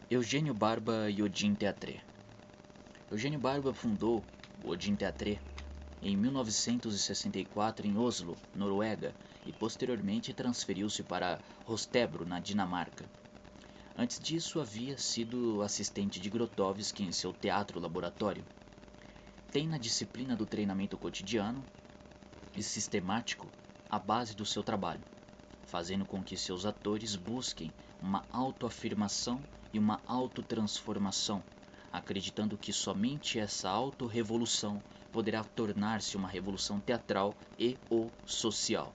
Eugênio Barba e Odin Teatré. Eugênio Barba fundou o Odin Teatré em 1964 em Oslo, Noruega, e posteriormente transferiu-se para Rostebro, na Dinamarca. Antes disso, havia sido assistente de Grotowski em seu teatro laboratório. Tem na disciplina do treinamento cotidiano e sistemático a base do seu trabalho, fazendo com que seus atores busquem uma autoafirmação e uma autotransformação, acreditando que somente essa autorrevolução poderá tornar-se uma revolução teatral e ou social.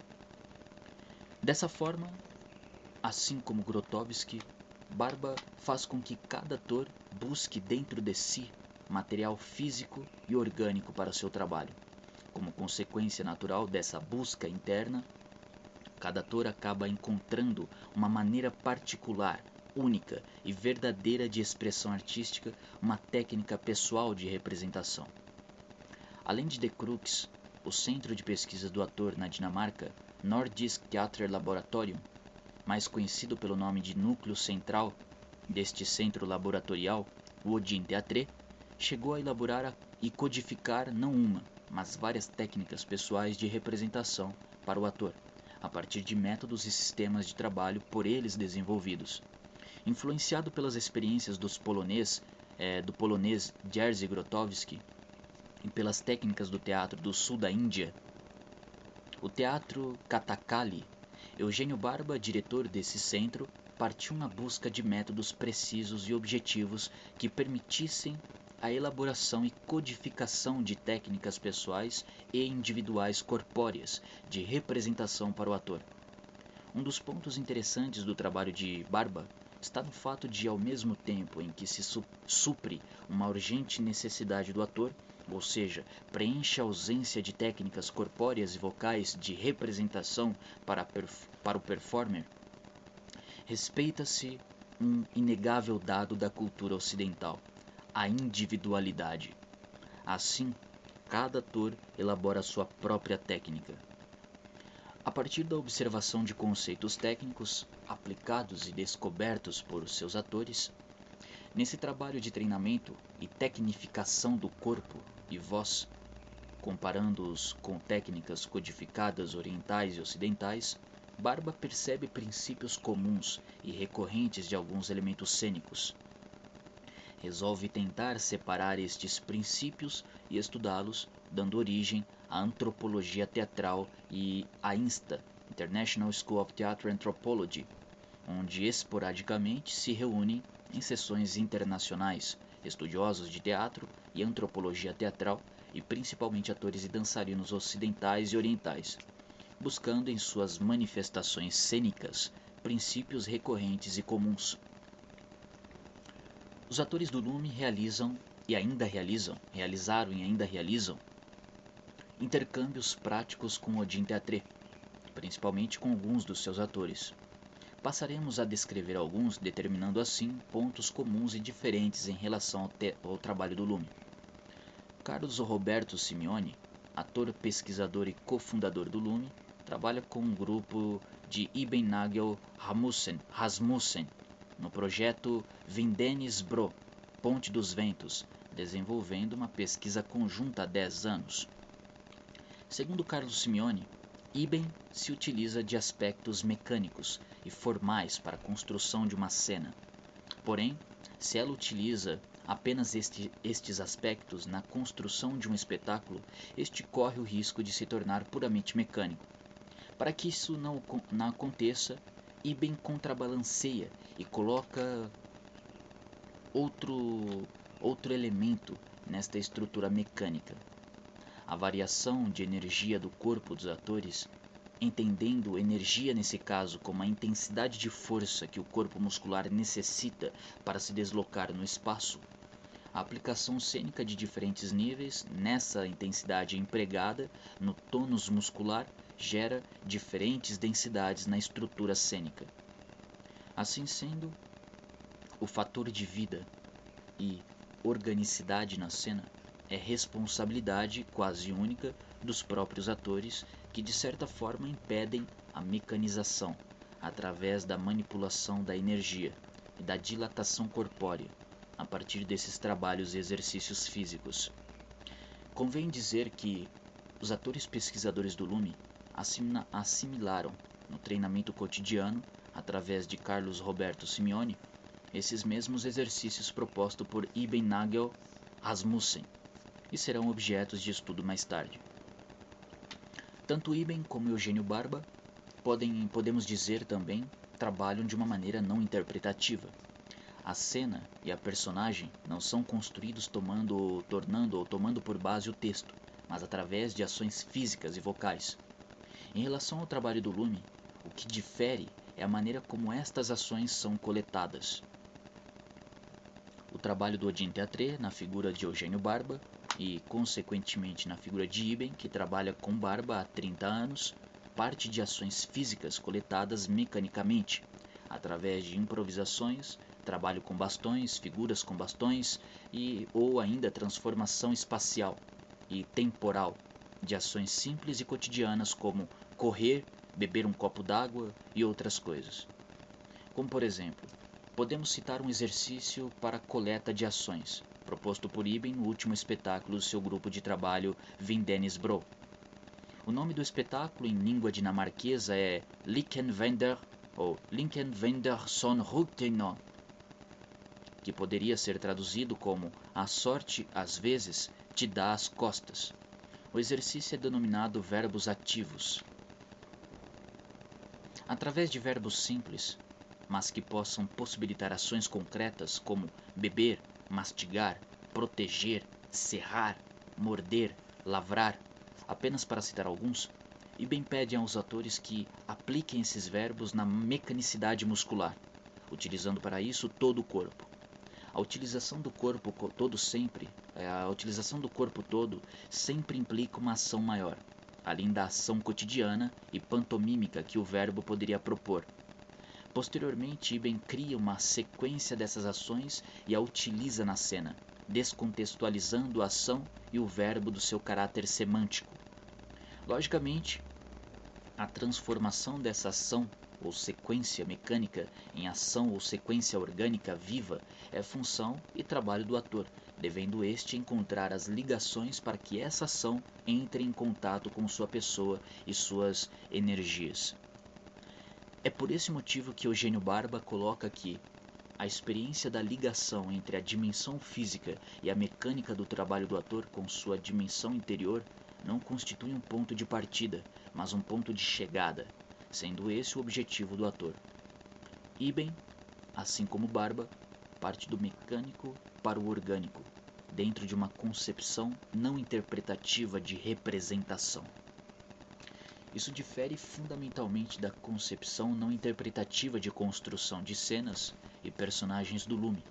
Dessa forma, assim como Grotowski, Barba faz com que cada ator busque dentro de si material físico e orgânico para seu trabalho. Como consequência natural dessa busca interna, cada ator acaba encontrando uma maneira particular, única e verdadeira de expressão artística, uma técnica pessoal de representação. Além de The Crux, o centro de pesquisa do ator na Dinamarca, Nordisk Teaterlaboratorium, mais conhecido pelo nome de núcleo central deste centro laboratorial, o Odin Teatré, chegou a elaborar e codificar não uma, mas várias técnicas pessoais de representação para o ator, a partir de métodos e sistemas de trabalho por eles desenvolvidos. Influenciado pelas experiências do polonês Jerzy Grotowski e pelas técnicas do teatro do sul da Índia, o teatro Kathakali, Eugênio Barba, diretor desse centro, partiu na busca de métodos precisos e objetivos que permitissem a elaboração e codificação de técnicas pessoais e individuais corpóreas de representação para o ator. Um dos pontos interessantes do trabalho de Barba está no fato de, ao mesmo tempo em que se supre uma urgente necessidade do ator, ou seja, preenche a ausência de técnicas corpóreas e vocais de representação para o performer, respeita-se um inegável dado da cultura ocidental, a individualidade. Assim, cada ator elabora sua própria técnica. A partir da observação de conceitos técnicos aplicados e descobertos por seus atores, nesse trabalho de treinamento e tecnificação do corpo e voz, comparando-os com técnicas codificadas orientais e ocidentais, Barba percebe princípios comuns e recorrentes de alguns elementos cênicos. Resolve tentar separar estes princípios e estudá-los, dando origem à antropologia teatral e à INSTA, International School of Theatre Anthropology, onde esporadicamente se reúnem em sessões internacionais estudiosos de teatro e antropologia teatral e principalmente atores e dançarinos ocidentais e orientais, buscando em suas manifestações cênicas princípios recorrentes e comuns. Os atores do Lume realizaram e ainda realizam intercâmbios práticos com Odin Teatré, principalmente com alguns dos seus atores. Passaremos a descrever alguns, determinando assim pontos comuns e diferentes em relação ao trabalho do Lume. Carlos Roberto Simeone, ator, pesquisador e cofundador do Lume, trabalha com um grupo de Iben Nagel Rasmussen no projeto Vindenes Bro, Ponte dos Ventos, desenvolvendo uma pesquisa conjunta há 10 anos. Segundo Carlos Simeone, Iben se utiliza de aspectos mecânicos e formais para a construção de uma cena. Porém, se ela utiliza apenas estes aspectos na construção de um espetáculo, este corre o risco de se tornar puramente mecânico. Para que isso não aconteça, Iben contrabalanceia e coloca outro elemento nesta estrutura mecânica. A variação de energia do corpo dos atores, entendendo energia nesse caso como a intensidade de força que o corpo muscular necessita para se deslocar no espaço, a aplicação cênica de diferentes níveis nessa intensidade empregada no tônus muscular gera diferentes densidades na estrutura cênica. Assim sendo, o fator de vida e organicidade na cena é responsabilidade quase única dos próprios atores que de certa forma impedem a mecanização através da manipulação da energia, e da dilatação corpórea, a partir desses trabalhos e exercícios físicos. Convém dizer que os atores pesquisadores do Lume assimilaram no treinamento cotidiano, através de Carlos Roberto Simeone, esses mesmos exercícios propostos por Iben Nagel Rasmussen, e serão objetos de estudo mais tarde. Tanto Iben como Eugênio Barba podemos dizer também, trabalham de uma maneira não interpretativa. A cena e a personagem não são construídos tomando por base o texto, mas através de ações físicas e vocais. Em relação ao trabalho do Lume, o que difere é a maneira como estas ações são coletadas. O trabalho do Odin Teatre, na figura de Eugênio Barba, e consequentemente na figura de Iben, que trabalha com Barba há 30 anos, parte de ações físicas coletadas mecanicamente, através de improvisações, trabalho com bastões, figuras com bastões ou ainda transformação espacial e temporal de ações simples e cotidianas como correr, beber um copo d'água e outras coisas. Como por exemplo, podemos citar um exercício para coleta de ações, proposto por Iben no último espetáculo do seu grupo de trabalho Vindenesbro. O nome do espetáculo em língua dinamarquesa é Linkenvender ou Linkenvendersson que poderia ser traduzido como A sorte, às vezes, te dá as costas. O exercício é denominado verbos ativos. Através de verbos simples, mas que possam possibilitar ações concretas como beber, mastigar, proteger, serrar, morder, lavrar, apenas para citar alguns, Iben pede aos atores que apliquem esses verbos na mecanicidade muscular, utilizando para isso todo o corpo. A utilização do corpo todo sempre implica uma ação maior, além da ação cotidiana e pantomímica que o verbo poderia propor. Posteriormente, Iben cria uma sequência dessas ações e a utiliza na cena, descontextualizando a ação e o verbo do seu caráter semântico. Logicamente, a transformação dessa ação ou sequência mecânica em ação ou sequência orgânica viva é função e trabalho do ator, devendo este encontrar as ligações para que essa ação entre em contato com sua pessoa e suas energias. É por esse motivo que Eugênio Barba coloca que a experiência da ligação entre a dimensão física e a mecânica do trabalho do ator com sua dimensão interior não constitui um ponto de partida, mas um ponto de chegada, sendo esse o objetivo do ator. Iben, assim como Barba, parte do mecânico para o orgânico, dentro de uma concepção não interpretativa de representação. Isso difere fundamentalmente da concepção não interpretativa de construção de cenas e personagens do Lume.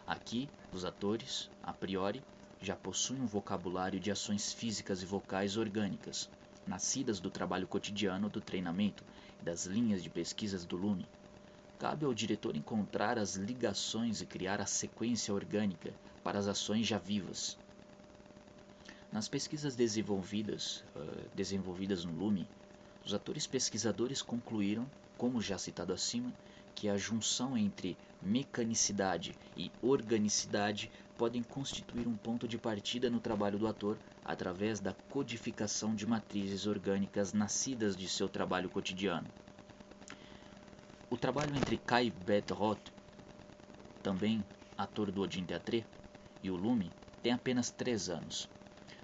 Aqui, os atores, a priori, já possuem um vocabulário de ações físicas e vocais orgânicas, nascidas do trabalho cotidiano do treinamento e das linhas de pesquisas do Lume. Cabe ao diretor encontrar as ligações e criar a sequência orgânica para as ações já vivas. Nas pesquisas desenvolvidas no Lume, os atores pesquisadores concluíram, como já citado acima, que a junção entre mecanicidade e organicidade podem constituir um ponto de partida no trabalho do ator através da codificação de matrizes orgânicas nascidas de seu trabalho cotidiano. O trabalho entre Kai Bedroth, também ator do Odin Teatre, e o Lume tem apenas 3 anos.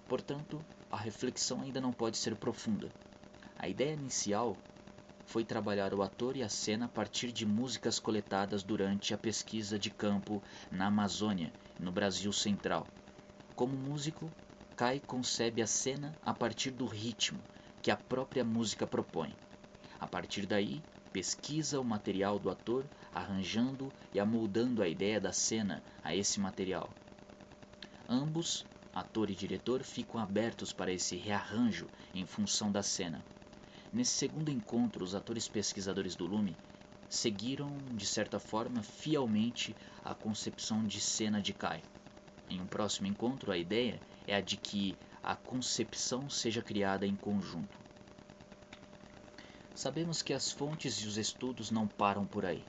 Portanto, a reflexão ainda não pode ser profunda. A ideia inicial foi trabalhar o ator e a cena a partir de músicas coletadas durante a pesquisa de campo na Amazônia, no Brasil Central. Como músico, Kai concebe a cena a partir do ritmo que a própria música propõe. A partir daí, pesquisa o material do ator, arranjando e amoldando a ideia da cena a esse material. Ambos, ator e diretor, ficam abertos para esse rearranjo em função da cena. Nesse segundo encontro, os atores pesquisadores do Lume seguiram, de certa forma, fielmente a concepção de cena de Kai. Em um próximo encontro, a ideia é a de que a concepção seja criada em conjunto. Sabemos que as fontes e os estudos não param por aí.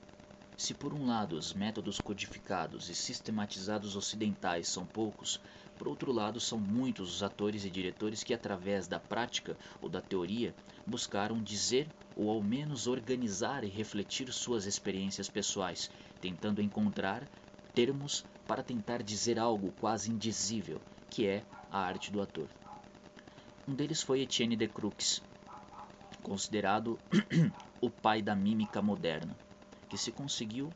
Se por um lado os métodos codificados e sistematizados ocidentais são poucos, por outro lado são muitos os atores e diretores que através da prática ou da teoria buscaram dizer ou ao menos organizar e refletir suas experiências pessoais, tentando encontrar termos para tentar dizer algo quase indizível, que é a arte do ator. Um deles foi Etienne de Croux, considerado o pai da mímica moderna, que se conseguiu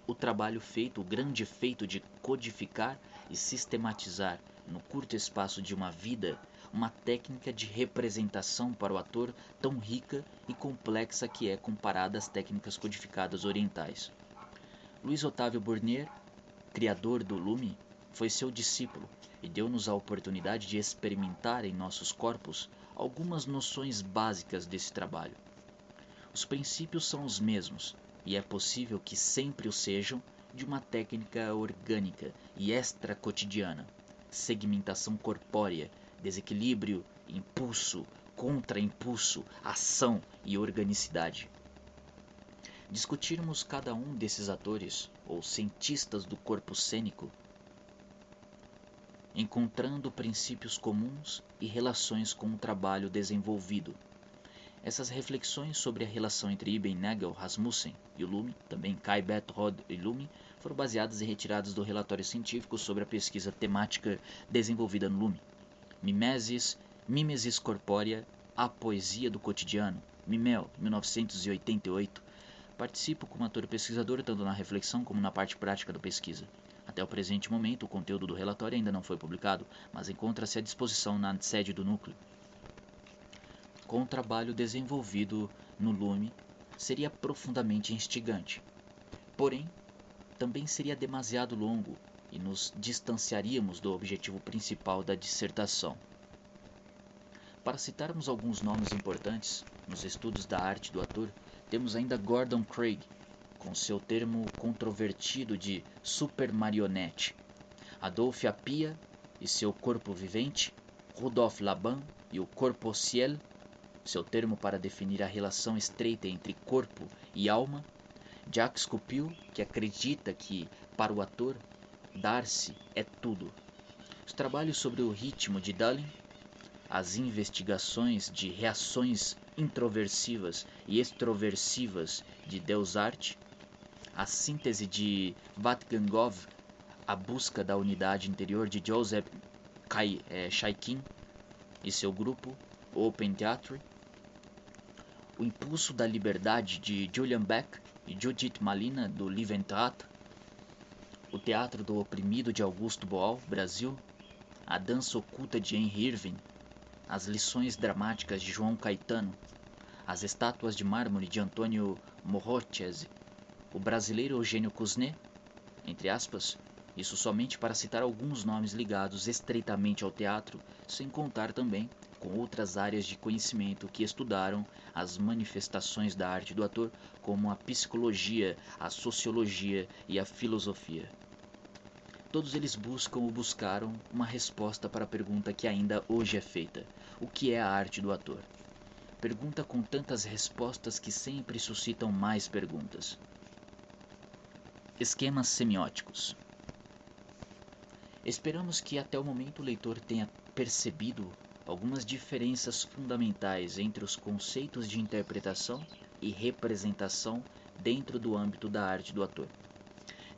o trabalho feito, o grande feito de codificar e sistematizar no curto espaço de uma vida uma técnica de representação para o ator tão rica e complexa que é comparada às técnicas codificadas orientais. Luiz Otávio Bournier, criador do Lume, foi seu discípulo e deu-nos a oportunidade de experimentar em nossos corpos algumas noções básicas desse trabalho. Os princípios são os mesmos, e é possível que sempre o sejam, de uma técnica orgânica e extra-cotidiana, segmentação corpórea, desequilíbrio, impulso, contra-impulso, ação e organicidade. Discutirmos cada um desses atores, ou cientistas do corpo cênico, encontrando princípios comuns e relações com o trabalho desenvolvido. Essas reflexões sobre a relação entre Ibn Nagel, Rasmussen e o Lume, também Kai Bethrod e Lume, foram baseadas e retiradas do relatório científico sobre a pesquisa temática desenvolvida no Lume. Mimesis corpórea, a poesia do cotidiano, Mimel, 1988. Participo como ator e pesquisador tanto na reflexão como na parte prática da pesquisa. Até o presente momento, o conteúdo do relatório ainda não foi publicado, mas encontra-se à disposição na sede do núcleo. Com o trabalho desenvolvido no Lume, seria profundamente instigante. Porém, também seria demasiado longo e nos distanciaríamos do objetivo principal da dissertação. Para citarmos alguns nomes importantes nos estudos da arte do ator, temos ainda Gordon Craig, com seu termo controvertido de supermarionete, Adolphe Appia e seu corpo vivente, Rudolf Laban e o corpo ciel, seu termo para definir a relação estreita entre corpo e alma, Jacques Coupil, que acredita que, para o ator, dar-se é tudo. Os trabalhos sobre o ritmo de Dullin, as investigações de reações introversivas e extroversivas de Delsarte, a síntese de Vatgangov, a busca da unidade interior de Joseph Chaikin e seu grupo, Open Theatre, o impulso da liberdade de Julian Beck e Judith Malina do Liebentheater, o teatro do oprimido de Augusto Boal, Brasil, a dança oculta de Henry Irving, as lições dramáticas de João Caetano, as estátuas de mármore de Antônio Morrocese, o brasileiro Eugênio Cusné, entre aspas, isso somente para citar alguns nomes ligados estreitamente ao teatro, sem contar também com outras áreas de conhecimento que estudaram as manifestações da arte do ator, como a psicologia, a sociologia e a filosofia. Todos eles buscam ou buscaram uma resposta para a pergunta que ainda hoje é feita: o que é a arte do ator? Pergunta com tantas respostas que sempre suscitam mais perguntas. Esquemas semióticos. Esperamos que até o momento o leitor tenha percebido algumas diferenças fundamentais entre os conceitos de interpretação e representação dentro do âmbito da arte do ator.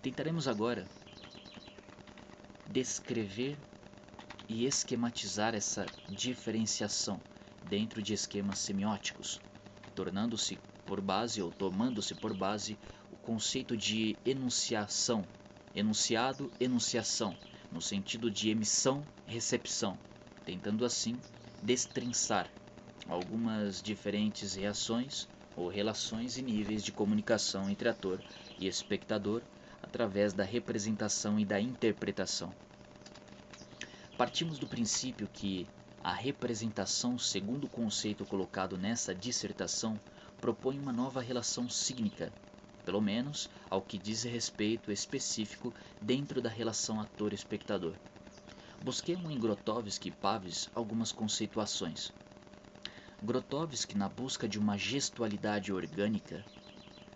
Tentaremos agora descrever e esquematizar essa diferenciação dentro de esquemas semióticos, tornando-se por base ou tomando-se por base o conceito de enunciação, enunciado, enunciação, no sentido de emissão, recepção, tentando assim destrinçar algumas diferentes reações ou relações e níveis de comunicação entre ator e espectador através da representação e da interpretação. Partimos do princípio que a representação, segundo o conceito colocado nessa dissertação, propõe uma nova relação cígnica, pelo menos ao que diz respeito específico dentro da relação ator-espectador. Busquemos em Grotowski e Pavis algumas conceituações. Grotowski, na busca de uma gestualidade orgânica,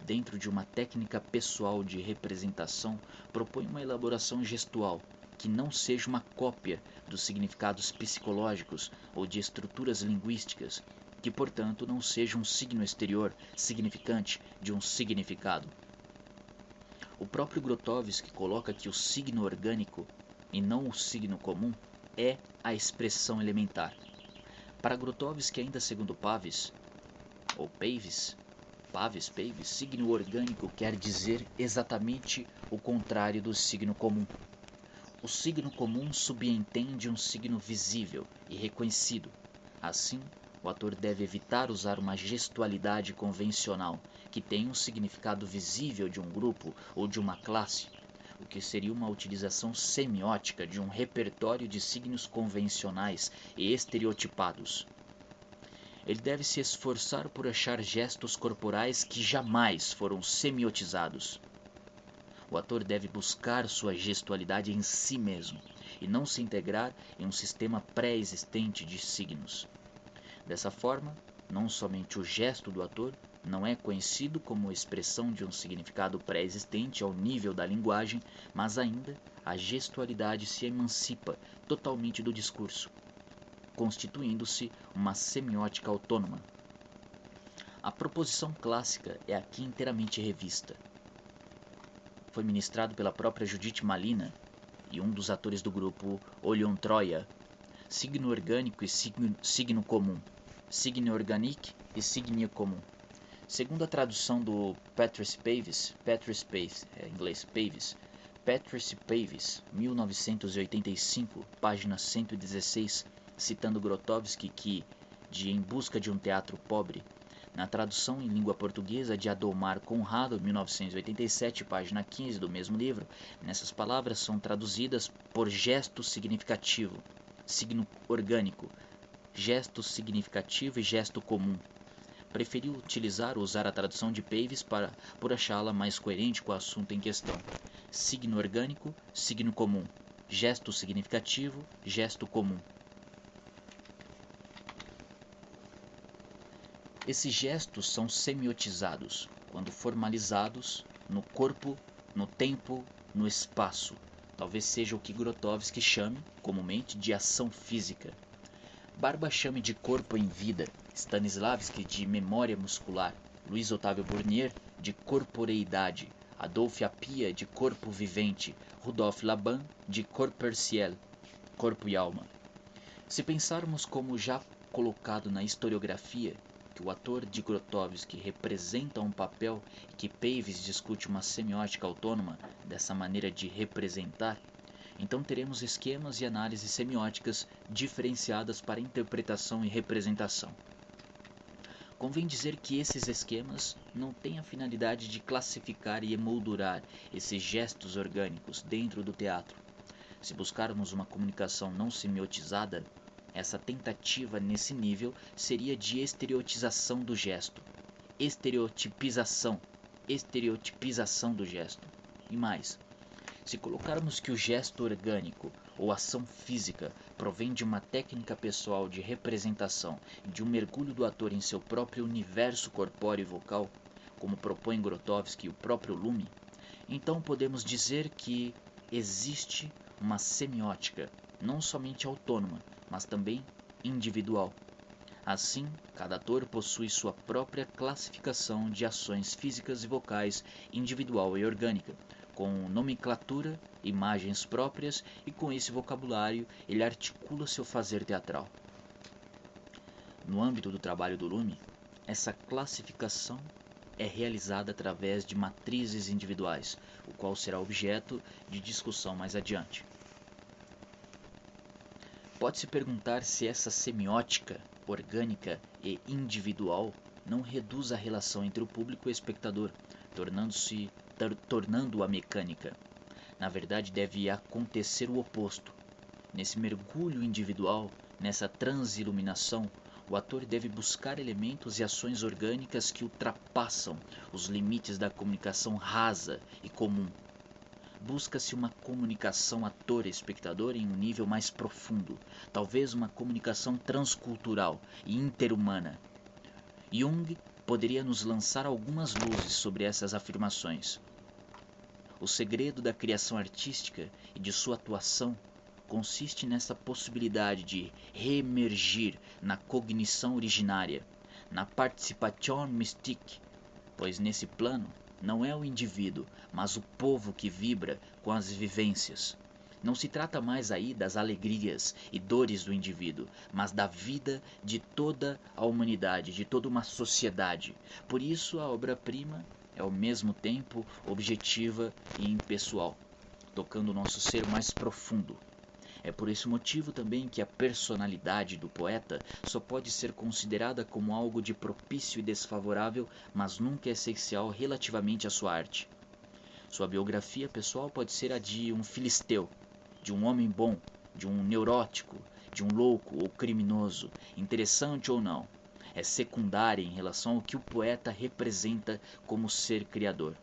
dentro de uma técnica pessoal de representação, propõe uma elaboração gestual que não seja uma cópia dos significados psicológicos ou de estruturas linguísticas, que, portanto, não seja um signo exterior significante de um significado. O próprio Grotowski coloca que o signo orgânico, e não o signo comum, é a expressão elementar. Para Grotowski, ainda segundo Pavis, ou Pavis, signo orgânico quer dizer exatamente o contrário do signo comum. O signo comum subentende um signo visível e reconhecido. Assim, o ator deve evitar usar uma gestualidade convencional que tem um significado visível de um grupo ou de uma classe, o que seria uma utilização semiótica de um repertório de signos convencionais e estereotipados. Ele deve se esforçar por achar gestos corporais que jamais foram semiotizados. O ator deve buscar sua gestualidade em si mesmo e não se integrar em um sistema pré-existente de signos. Dessa forma, não somente o gesto do ator não é conhecido como expressão de um significado pré-existente ao nível da linguagem, mas ainda a gestualidade se emancipa totalmente do discurso, constituindo-se uma semiótica autônoma. A proposição clássica é aqui inteiramente revista. Foi ministrado pela própria Judith Malina e um dos atores do grupo Olion Troia, signo orgânico e signo comum, signo organique e signo comum. Segundo a tradução do Patrice Pavis, Patrice Pavis, 1985, página 116, citando Grotowski que, de Em Busca de um Teatro Pobre, na tradução em língua portuguesa de Adomar Conrado, 1987, página 15 do mesmo livro, nessas palavras são traduzidas por gesto significativo, signo orgânico, gesto significativo e gesto comum. Preferiu utilizar ou usar a tradução de Pavis por achá-la mais coerente com o assunto em questão. Signo orgânico, signo comum, gesto significativo, gesto comum. Esses gestos são semiotizados, quando formalizados, no corpo, no tempo, no espaço. Talvez seja o que Grotowski chame, comumente, de ação física. Barba chame de corpo em vida, Stanislavski de memória muscular, Luiz Otávio Burnier de corporeidade, Adolphe Appia de corpo vivente, Rudolf Laban de corper ciel, corpo e alma. Se pensarmos como já colocado na historiografia, que o ator de Grotowski representa um papel e que Pavis discute uma semiótica autônoma dessa maneira de representar, então teremos esquemas e análises semióticas diferenciadas para interpretação e representação. Convém dizer que esses esquemas não têm a finalidade de classificar e emoldurar esses gestos orgânicos dentro do teatro. Se buscarmos uma comunicação não semiotizada, essa tentativa nesse nível seria de estereotização do gesto, estereotipização do gesto. E mais, se colocarmos que o gesto orgânico ou ação física provém de uma técnica pessoal de representação e de um mergulho do ator em seu próprio universo corpóreo e vocal, como propõe Grotowski e o próprio Lume, então podemos dizer que existe uma semiótica não somente autônoma, mas também individual. Assim, cada ator possui sua própria classificação de ações físicas e vocais individual e orgânica, com nomenclatura, imagens próprias, e com esse vocabulário ele articula seu fazer teatral. No âmbito do trabalho do Lume, essa classificação é realizada através de matrizes individuais, o qual será objeto de discussão mais adiante. Pode-se perguntar se essa semiótica orgânica e individual não reduz a relação entre o público e o espectador, tornando-a mecânica. Na verdade, deve acontecer o oposto. Nesse mergulho individual, nessa transiluminação, o ator deve buscar elementos e ações orgânicas que ultrapassam os limites da comunicação rasa e comum. Busca-se uma comunicação ator-espectador em um nível mais profundo, talvez uma comunicação transcultural e interhumana. Jung poderia nos lançar algumas luzes sobre essas afirmações. O segredo da criação artística e de sua atuação consiste nessa possibilidade de reemergir na cognição originária, na participation mystique, pois nesse plano não é o indivíduo, mas o povo que vibra com as vivências. Não se trata mais aí das alegrias e dores do indivíduo, mas da vida de toda a humanidade, de toda uma sociedade. Por isso a obra-prima é ao mesmo tempo objetiva e impessoal, tocando o nosso ser mais profundo. É por esse motivo também que a personalidade do poeta só pode ser considerada como algo de propício e desfavorável, mas nunca essencial relativamente à sua arte. Sua biografia pessoal pode ser a de um filisteu, de um homem bom, de um neurótico, de um louco ou criminoso, interessante ou não. É secundária em relação ao que o poeta representa como ser criador.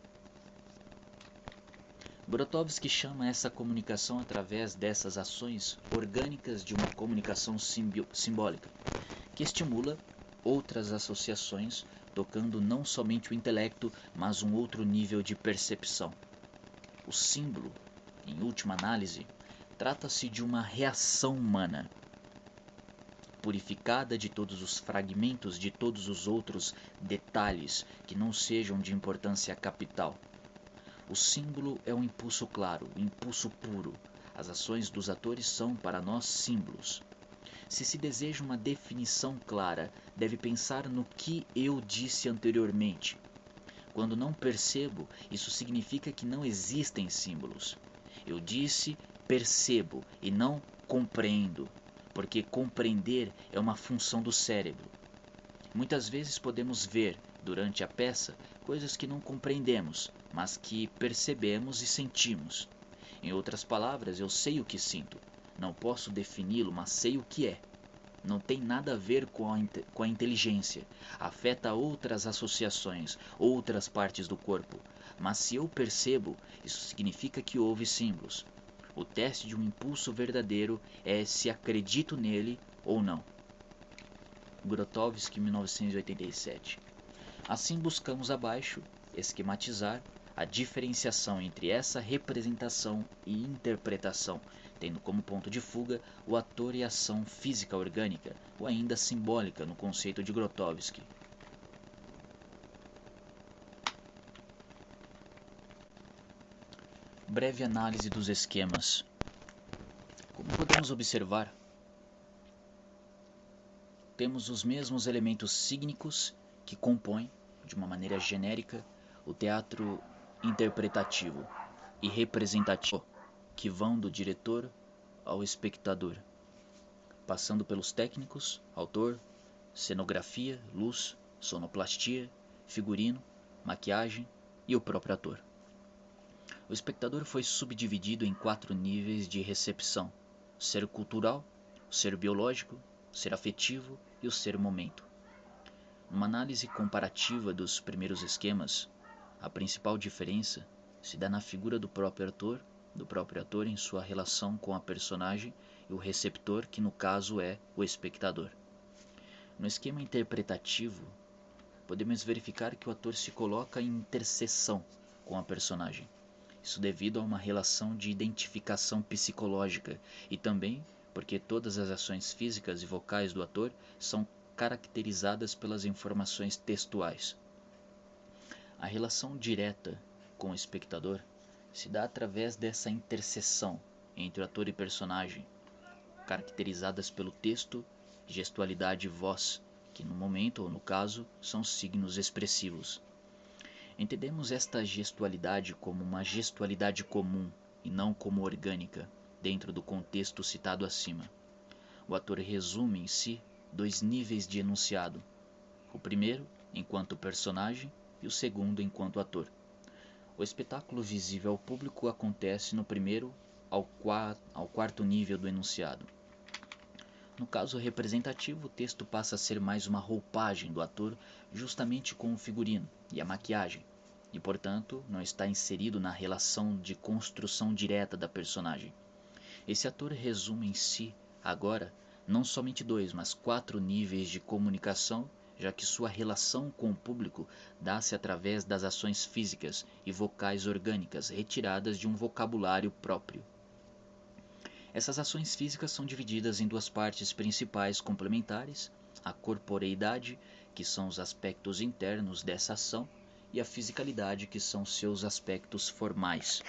Grotowski chama essa comunicação através dessas ações orgânicas de uma comunicação simbólica, que estimula outras associações, tocando não somente o intelecto, mas um outro nível de percepção. O símbolo, em última análise, trata-se de uma reação humana, purificada de todos os fragmentos de todos os outros detalhes que não sejam de importância capital. O símbolo é um impulso claro, um impulso puro. As ações dos atores são, para nós, símbolos. Se se deseja uma definição clara, deve pensar no que eu disse anteriormente. Quando não percebo, isso significa que não existem símbolos. Eu disse percebo e não compreendo, porque compreender é uma função do cérebro. Muitas vezes podemos ver, durante a peça, coisas que não compreendemos, mas que percebemos e sentimos. Em outras palavras, eu sei o que sinto. Não posso defini-lo, mas sei o que é. Não tem nada a ver com a inteligência. Afeta outras associações, outras partes do corpo. Mas se eu percebo, isso significa que houve símbolos. O teste de um impulso verdadeiro é se acredito nele ou não. Grotowski, 1987. Assim buscamos abaixo esquematizar a diferenciação entre essa representação e interpretação, tendo como ponto de fuga o ator e a ação física orgânica, ou ainda simbólica no conceito de Grotowski. Breve análise dos esquemas. Como podemos observar, temos os mesmos elementos cígnicos que compõem, de uma maneira genérica, o teatro interpretativo e representativo, que vão do diretor ao espectador, passando pelos técnicos, autor, cenografia, luz, sonoplastia, figurino, maquiagem e o próprio ator. O espectador foi subdividido em 4 níveis de recepção: o ser cultural, o ser biológico, o ser afetivo e o ser momento. Numa análise comparativa dos primeiros esquemas, a principal diferença se dá na figura do próprio ator em sua relação com a personagem e o receptor, que no caso é o espectador. No esquema interpretativo, podemos verificar que o ator se coloca em interseção com a personagem. Isso devido a uma relação de identificação psicológica e também porque todas as ações físicas e vocais do ator são caracterizadas pelas informações textuais. A relação direta com o espectador se dá através dessa interseção entre o ator e personagem, caracterizadas pelo texto, gestualidade e voz, que no momento ou no caso são signos expressivos. Entendemos esta gestualidade como uma gestualidade comum e não como orgânica, dentro do contexto citado acima. O ator resume em si 2 níveis de enunciado: o primeiro enquanto personagem e o segundo enquanto ator. O espetáculo visível ao público acontece no primeiro ao 4º nível do enunciado. No caso representativo, o texto passa a ser mais uma roupagem do ator, justamente com o figurino e a maquiagem, e portanto não está inserido na relação de construção direta da personagem. Esse ator resume em si, agora, não somente 2, mas 4 níveis de comunicação já que sua relação com o público dá-se através das ações físicas e vocais orgânicas retiradas de um vocabulário próprio. Essas ações físicas são divididas em duas partes principais complementares: a corporeidade, que são os aspectos internos dessa ação, e a fisicalidade, que são seus aspectos formais.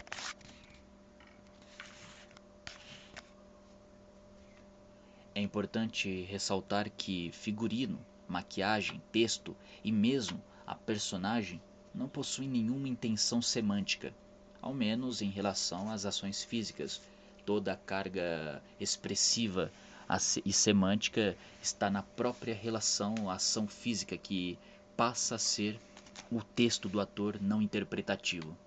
É importante ressaltar que figurino, maquiagem, texto e mesmo a personagem não possuem nenhuma intenção semântica, ao menos em relação às ações físicas. Toda a carga expressiva e semântica está na própria relação à ação física, que passa a ser o texto do ator não interpretativo.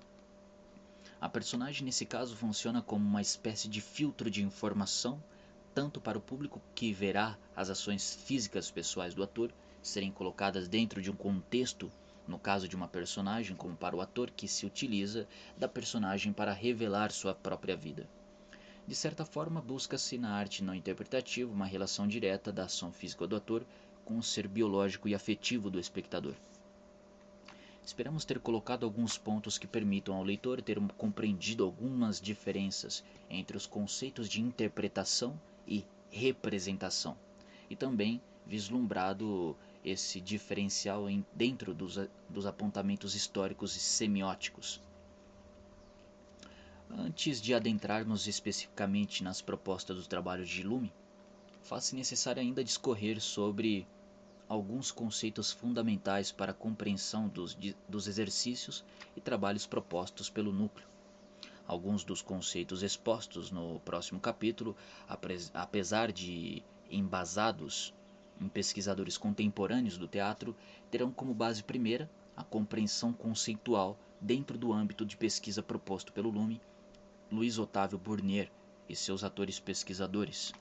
A personagem, nesse caso, funciona como uma espécie de filtro de informação, tanto para o público, que verá as ações físicas pessoais do ator serem colocadas dentro de um contexto, no caso de uma personagem, como para o ator, que se utiliza da personagem para revelar sua própria vida. De certa forma, busca-se na arte não interpretativa uma relação direta da ação física do ator com o ser biológico e afetivo do espectador. Esperamos ter colocado alguns pontos que permitam ao leitor ter compreendido algumas diferenças entre os conceitos de interpretação e representação, e também vislumbrado esse diferencial dentro dos apontamentos históricos e semióticos. Antes de adentrarmos especificamente nas propostas do trabalho de Lume, faz-se necessário ainda discorrer sobre alguns conceitos fundamentais para a compreensão dos exercícios e trabalhos propostos pelo núcleo. Alguns dos conceitos expostos no próximo capítulo, apesar de embasados em pesquisadores contemporâneos do teatro, terão como base primeira a compreensão conceitual dentro do âmbito de pesquisa proposto pelo Lume, Luiz Otávio Burnier e seus atores pesquisadores.